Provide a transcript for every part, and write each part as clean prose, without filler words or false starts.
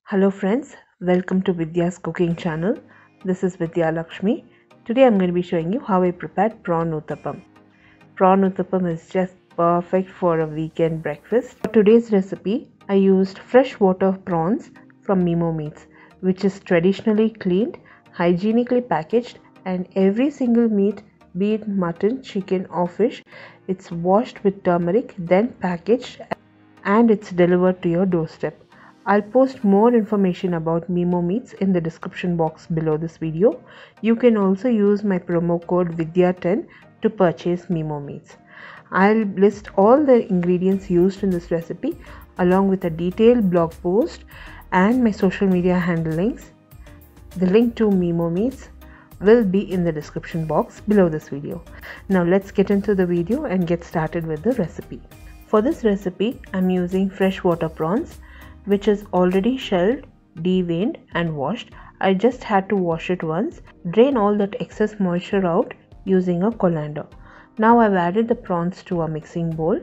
Hello friends, welcome to Vidya's cooking channel. This is Vidya Lakshmi. Today I'm going to be showing you how I prepared prawn uttapam. Prawn uttapam is just perfect for a weekend breakfast. For today's recipe, I used freshwater prawns from Mimo Meats, which is traditionally cleaned, hygienically packaged, and every single meat, be it mutton, chicken or fish, it's washed with turmeric, then packaged and it's delivered to your doorstep. I'll post more information about Mimo Meats in the description box below this video. You can also use my promo code Vidya10 to purchase Mimo Meats. I'll list all the ingredients used in this recipe along with a detailed blog post and my social media handle links. The link to Mimo Meats will be in the description box below this video. Now let's get into the video and get started with the recipe. For this recipe, I'm using freshwater prawns, which is already shelled, deveined and washed. I just had to wash it once, drain all that excess moisture out using a colander. Now I've added the prawns to a mixing bowl.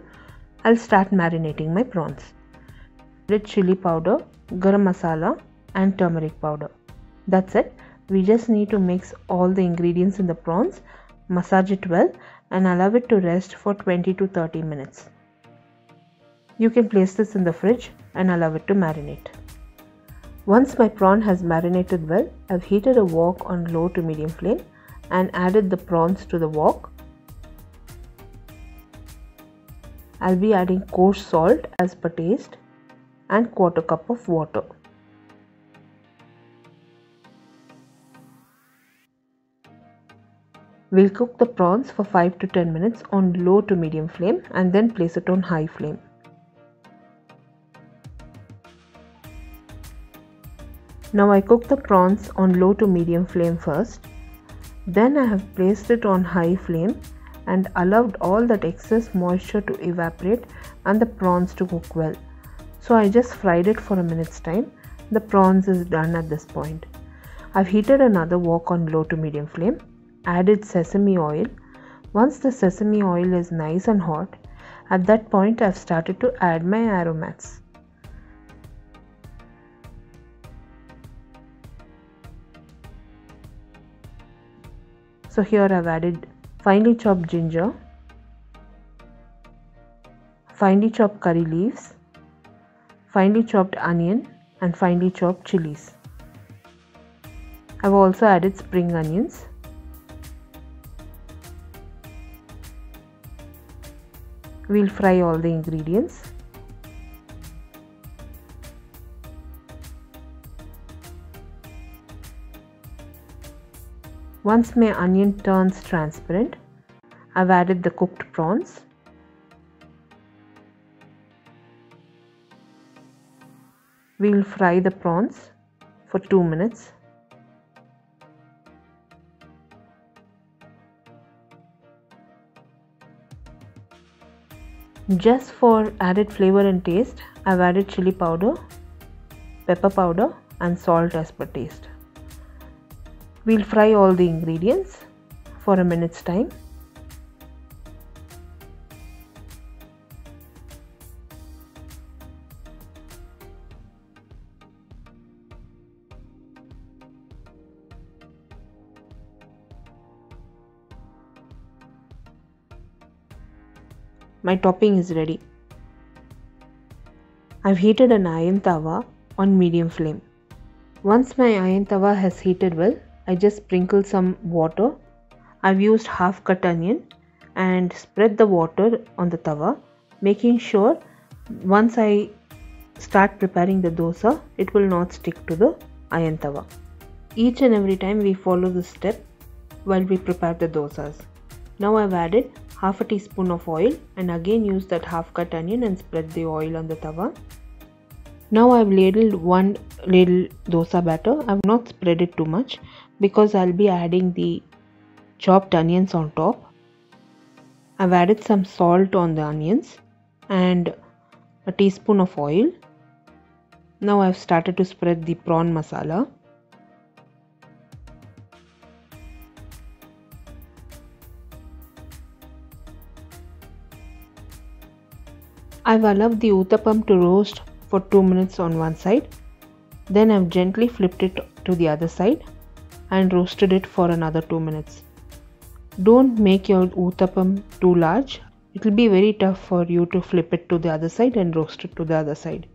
I'll start marinating my prawns. Red chili powder, garam masala and turmeric powder. That's it. We just need to mix all the ingredients in the prawns, massage it well and allow it to rest for 20 to 30 minutes. You can place this in the fridge and allow it to marinate. Once my prawn has marinated well, I've heated a wok on low to medium flame and added the prawns to the wok. I'll be adding coarse salt as per taste and quarter cup of water. We'll cook the prawns for 5 to 10 minutes on low to medium flame and then place it on high flame. Now I cook the prawns on low to medium flame first. Then I have placed it on high flame and allowed all that excess moisture to evaporate and the prawns to cook well. So I just fried it for a minute's time. The prawns is done at this point. I've heated another wok on low to medium flame, added sesame oil. Once the sesame oil is nice and hot, at that point I've started to add my aromats. So here I've added finely chopped ginger, finely chopped curry leaves, finely chopped onion and finely chopped chilies. I've also added spring onions. We'll fry all the ingredients. Once my onion turns transparent, I've added the cooked prawns. We'll fry the prawns for 2 minutes. Just for added flavor and taste, I've added chili powder, pepper powder and salt as per taste. We'll fry all the ingredients for a minute's time. My topping is ready. I've heated an iron tawa on medium flame. Once my iron tawa has heated well, I just sprinkle some water. I've used half cut onion and spread the water on the tawa, making sure once I start preparing the dosa, it will not stick to the iron tawa. Each and every time we follow this step while we prepare the dosas. Now I've added half a teaspoon of oil and again use that half cut onion and spread the oil on the tawa. Now I've ladled 1 ladle dosa batter. I've not spread it too much because I'll be adding the chopped onions on top. I've added some salt on the onions and a teaspoon of oil. Now I've started to spread the prawn masala. I've allowed the uttapam to roast for 2 minutes on one side. Then I've gently flipped it to the other side and roasted it for another 2 minutes. Don't make your uttapam too large. It will be very tough for you to flip it to the other side and roast it to the other side.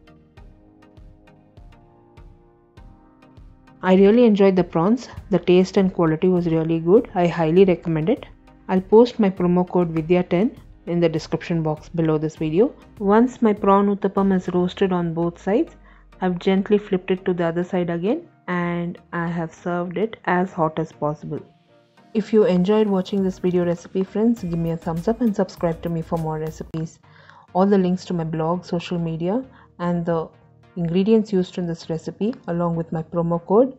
I really enjoyed the prawns. The taste and quality was really good. I highly recommend it. I'll post my promo code Vidya10 in the description box below this video. Once my prawn uttapam is roasted on both sides, I've gently flipped it to the other side again and I have served it as hot as possible. If you enjoyed watching this video recipe, friends, give me a thumbs up and subscribe to me for more recipes. All the links to my blog, social media and the ingredients used in this recipe along with my promo code,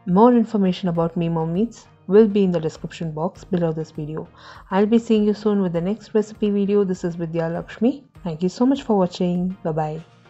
more information about Mimo Meats will be in the description box below this video. I'll be seeing you soon with the next recipe video. This is Vidya Lakshmi. Thank you so much for watching. Bye bye.